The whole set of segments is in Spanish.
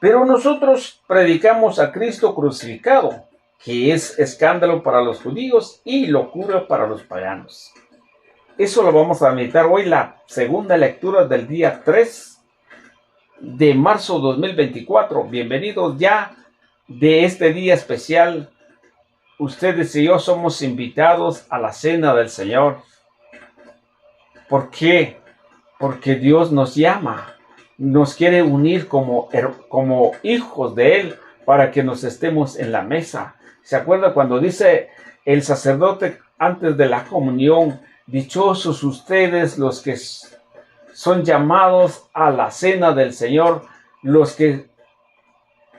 Pero nosotros predicamos a Cristo crucificado, que es escándalo para los judíos y locura para los paganos. Eso lo vamos a meditar hoy, la segunda lectura del día 3 de marzo 2024. Bienvenidos ya de este día especial. Ustedes y yo somos invitados a la cena del Señor. ¿Por qué? Porque Dios nos llama, nos quiere unir como hijos de Él para que nos estemos en la mesa. ¿Se acuerda cuando dice el sacerdote antes de la comunión? Dichosos ustedes los que son llamados a la cena del Señor, los que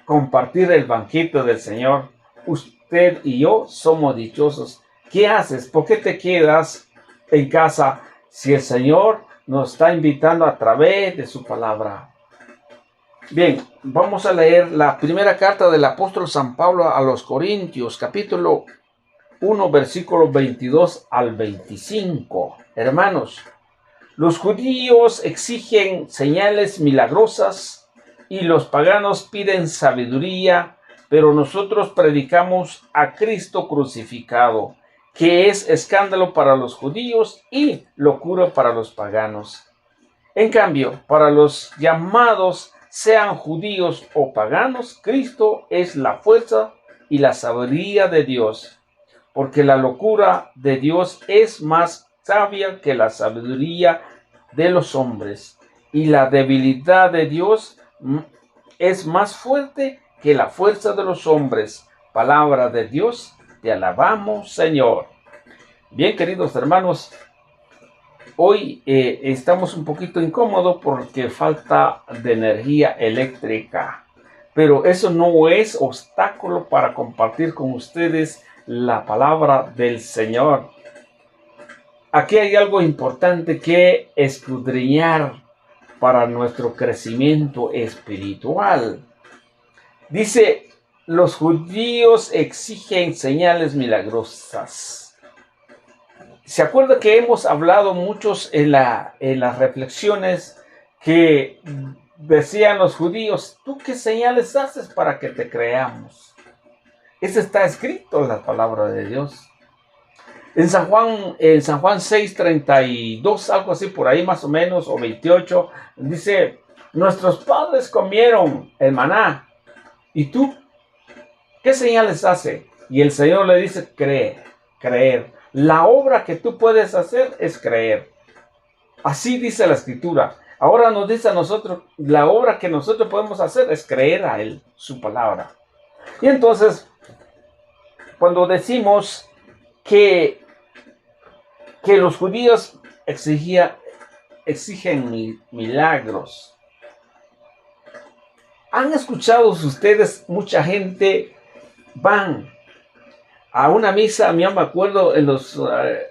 compartir el banquete del Señor. Usted y yo somos dichosos. ¿Qué haces? ¿Por qué te quedas en casa si el Señor nos está invitando a través de su palabra? Bien, vamos a leer la primera carta del apóstol San Pablo a los Corintios, capítulo 1, versículos 22 al 25. Hermanos, los judíos exigen señales milagrosas y los paganos piden sabiduría, pero nosotros predicamos a Cristo crucificado, que es escándalo para los judíos y locura para los paganos. En cambio, para los llamados, sean judíos o paganos, Cristo es la fuerza y la sabiduría de Dios, porque la locura de Dios es más sabia que la sabiduría de los hombres, y la debilidad de Dios es más fuerte que la fuerza de los hombres. Palabra de Dios, te alabamos, Señor. Bien, queridos hermanos, hoy estamos un poquito incómodos porque falta de energía eléctrica, pero eso no es obstáculo para compartir con ustedes la palabra del Señor. Aquí hay algo importante que escudriñar para nuestro crecimiento espiritual. Dice, los judíos exigen señales milagrosas. ¿Se acuerda que hemos hablado muchos en las reflexiones que decían los judíos, ¿tú qué señales haces para que te creamos? Eso está escrito en la palabra de Dios. En San Juan 6:32, algo así por ahí más o menos, o 28, dice, nuestros padres comieron el maná, ¿y tú qué señales hace? Y el Señor le dice, creer. La obra que tú puedes hacer es creer. Así dice la Escritura. Ahora nos dice a nosotros, la obra que nosotros podemos hacer es creer a Él, su palabra. Y entonces, cuando decimos que los judíos exigen milagros, ¿han escuchado ustedes mucha gente van a una misa? Yo me acuerdo en los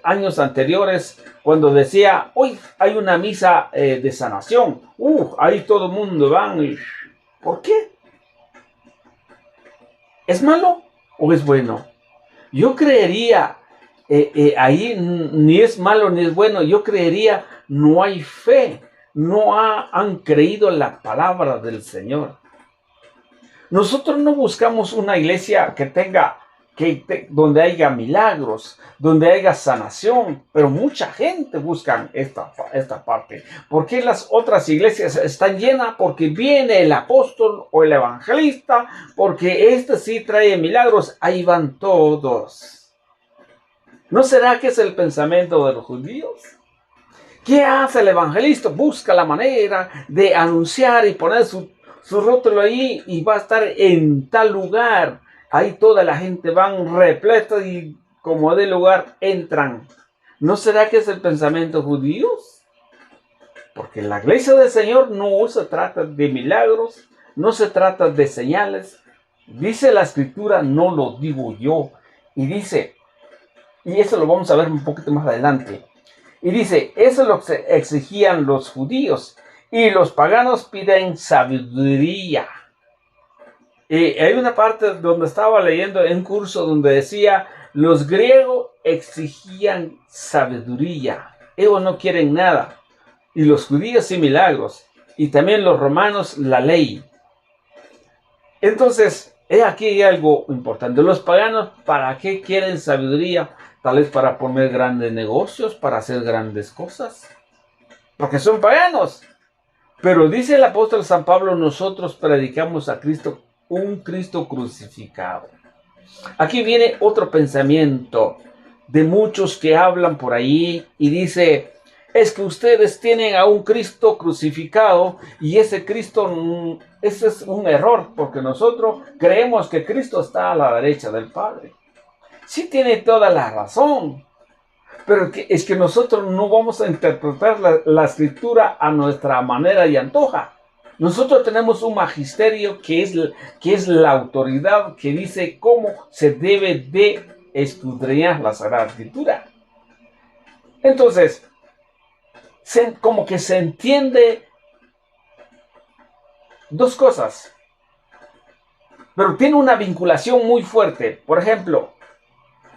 años anteriores cuando decía, hoy hay una misa de sanación. Ahí todo el mundo van. ¿Por qué? ¿Es malo o es bueno? Yo creería, ahí ni es malo ni es bueno, yo creería no hay fe, no han creído en la palabra del Señor. Nosotros no buscamos una iglesia que tenga, donde haya milagros, donde haya sanación, pero mucha gente busca esta parte. ¿Por qué las otras iglesias están llenas? Porque viene el apóstol o el evangelista, porque este sí trae milagros, ahí van todos. ¿No será que es el pensamiento de los judíos? ¿Qué hace el evangelista? Busca la manera de anunciar y poner su rótulo ahí y va a estar en tal lugar. Ahí toda la gente van repleta y como de lugar entran. ¿No será que es el pensamiento judío? Porque la iglesia del Señor no se trata de milagros, no se trata de señales. Dice la Escritura, no lo digo yo. Y dice, y eso lo vamos a ver un poquito más adelante. Y dice, eso es lo que exigían los judíos. Y los paganos piden sabiduría. Hay una parte donde estaba leyendo en un curso donde decía, los griegos exigían sabiduría. Ellos no quieren nada. Y los judíos sí milagros. Y también los romanos la ley. Entonces, he aquí algo importante. Los paganos, ¿para qué quieren sabiduría? Tal vez para poner grandes negocios, para hacer grandes cosas. Porque son paganos. Pero dice el apóstol San Pablo, nosotros predicamos a Cristo, un Cristo crucificado. Aquí viene otro pensamiento de muchos que hablan por ahí y dice, es que ustedes tienen a un Cristo crucificado y ese Cristo, ese es un error, porque nosotros creemos que Cristo está a la derecha del Padre. Sí tiene toda la razón, pero es que nosotros no vamos a interpretar la escritura a nuestra manera y antoja. Nosotros tenemos un magisterio que es la autoridad que dice cómo se debe de escudriñar la Sagrada Escritura. Entonces, como que se entiende dos cosas, pero tiene una vinculación muy fuerte. Por ejemplo,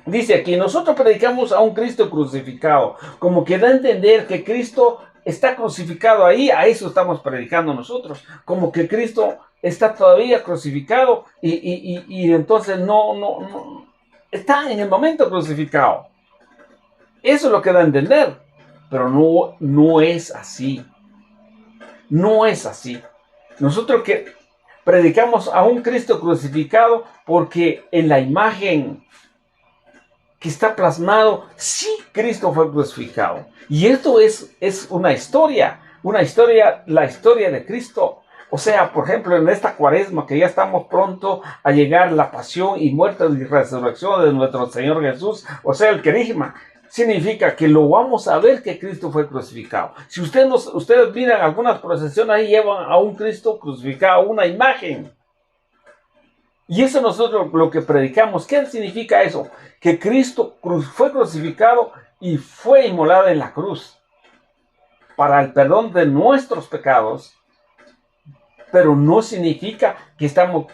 dice aquí, nosotros predicamos a un Cristo crucificado, como que da a entender que Cristo está crucificado ahí, a eso estamos predicando nosotros, como que Cristo está todavía crucificado y entonces no, está en el momento crucificado. Eso es lo que da a entender, pero no es así. No es así. Nosotros que predicamos a un Cristo crucificado porque en la imagen que está plasmado, sí, Cristo fue crucificado. Y esto es la historia de Cristo. O sea, por ejemplo, en esta cuaresma que ya estamos pronto a llegar la pasión y muerte y resurrección de nuestro Señor Jesús, o sea, el querigma, significa que lo vamos a ver que Cristo fue crucificado. Si ustedes miran algunas procesiones, ahí llevan a un Cristo crucificado, una imagen. Y eso nosotros lo que predicamos. ¿Qué significa eso? Que Cristo fue crucificado y fue inmolado en la cruz para el perdón de nuestros pecados, pero no significa que estamos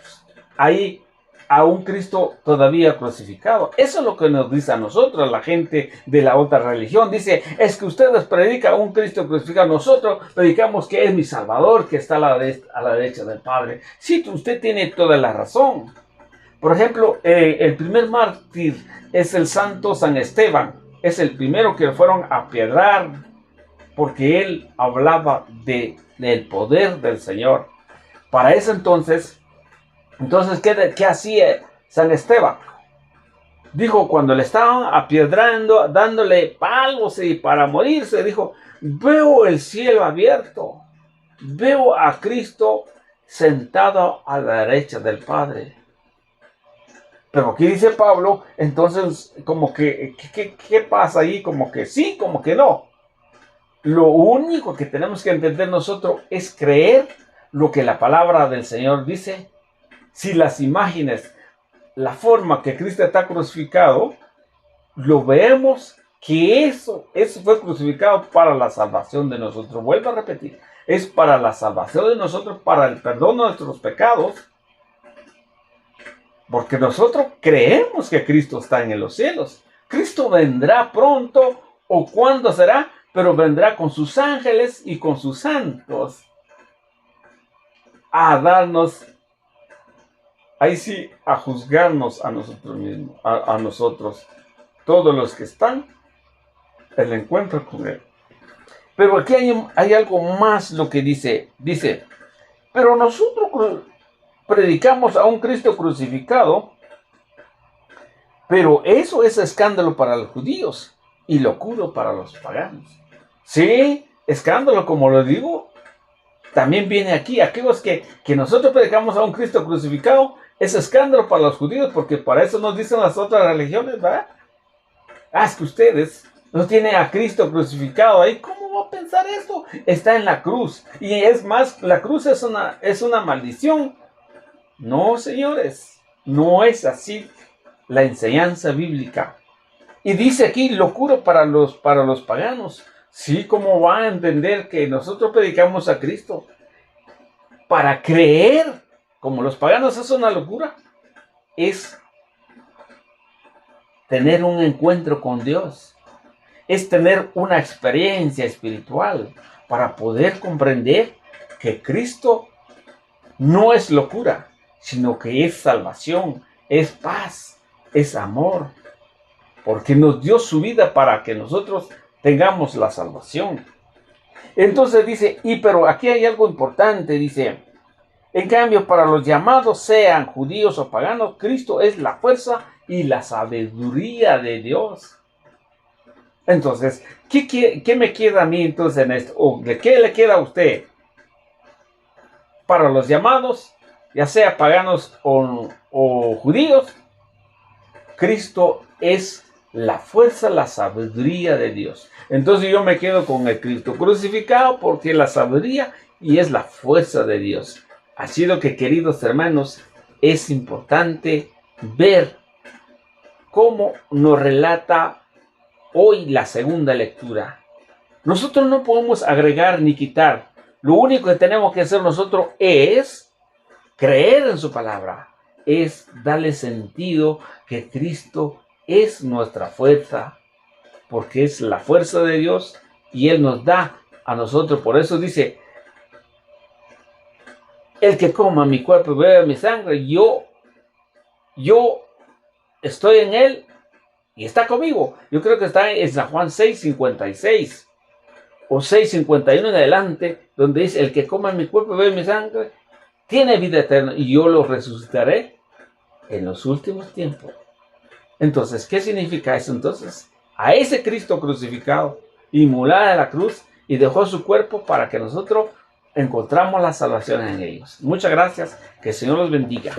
ahí a un Cristo todavía crucificado. Eso es lo que nos dice a nosotros la gente de la otra religión. Dice, es que ustedes predican a un Cristo crucificado. Nosotros predicamos que es mi Salvador, que está a la derecha del Padre. Sí, usted tiene toda la razón. Por ejemplo, el primer mártir es el santo San Esteban. Es el primero que fueron a apiedrar porque él hablaba del poder del Señor. Para eso entonces, ¿qué hacía San Esteban? Dijo, cuando le estaban apiedrando, dándole palos y para morirse, dijo, veo el cielo abierto, veo a Cristo sentado a la derecha del Padre. Pero aquí dice Pablo, entonces, como que, ¿qué pasa ahí? Como que sí, como que no. Lo único que tenemos que entender nosotros es creer lo que la palabra del Señor dice. Si las imágenes, la forma que Cristo está crucificado, lo vemos que eso fue crucificado para la salvación de nosotros. Vuelvo a repetir, es para la salvación de nosotros, para el perdón de nuestros pecados, porque nosotros creemos que Cristo está en los cielos. Cristo vendrá pronto, o cuándo será, pero vendrá con sus ángeles y con sus santos a darnos, ahí sí, a juzgarnos a nosotros mismos, a nosotros, todos los que están en el encuentro con Él. Pero aquí hay algo más lo que dice, pero nosotros predicamos a un Cristo crucificado, pero eso es escándalo para los judíos y locura para los paganos. Sí, escándalo, como lo digo, también viene aquí. Aquellos que nosotros predicamos a un Cristo crucificado, es escándalo para los judíos, porque para eso nos dicen las otras religiones, ¿verdad? Es que ustedes no tienen a Cristo crucificado ahí. ¿Cómo va a pensar esto? Está en la cruz. Y es más, la cruz es una maldición. No, señores, no es así la enseñanza bíblica. Y dice aquí, locura para los paganos. Sí, ¿cómo van a entender que nosotros predicamos a Cristo? Para creer, como los paganos, es una locura. Es tener un encuentro con Dios. Es tener una experiencia espiritual para poder comprender que Cristo no es locura, sino que es salvación, es paz, es amor, porque nos dio su vida para que nosotros tengamos la salvación. Entonces dice, pero aquí hay algo importante, dice, en cambio, para los llamados, sean judíos o paganos, Cristo es la fuerza y la sabiduría de Dios. Entonces, ¿qué me queda a mí entonces en esto? ¿O de qué le queda a usted? Para los llamados, ya sea paganos o judíos, Cristo es la fuerza, la sabiduría de Dios. Entonces yo me quedo con el Cristo crucificado porque es la sabiduría y es la fuerza de Dios. Así lo que, queridos hermanos, es importante ver cómo nos relata hoy la segunda lectura. Nosotros no podemos agregar ni quitar. Lo único que tenemos que hacer nosotros es creer en su palabra. Es darle sentido que Cristo es nuestra fuerza. Porque es la fuerza de Dios y Él nos da a nosotros. Por eso dice, el que coma mi cuerpo y beba mi sangre, yo estoy en Él y está conmigo. Yo creo que está en San Juan 6:56 o 6:51 en adelante, donde dice, el que coma mi cuerpo y bebe mi sangre, tiene vida eterna y yo lo resucitaré en los últimos tiempos. Entonces, ¿qué significa eso? Entonces, a ese Cristo crucificado, inmolado en la cruz y dejó su cuerpo para que nosotros encontramos la salvación en ellos. Muchas gracias, que el Señor los bendiga.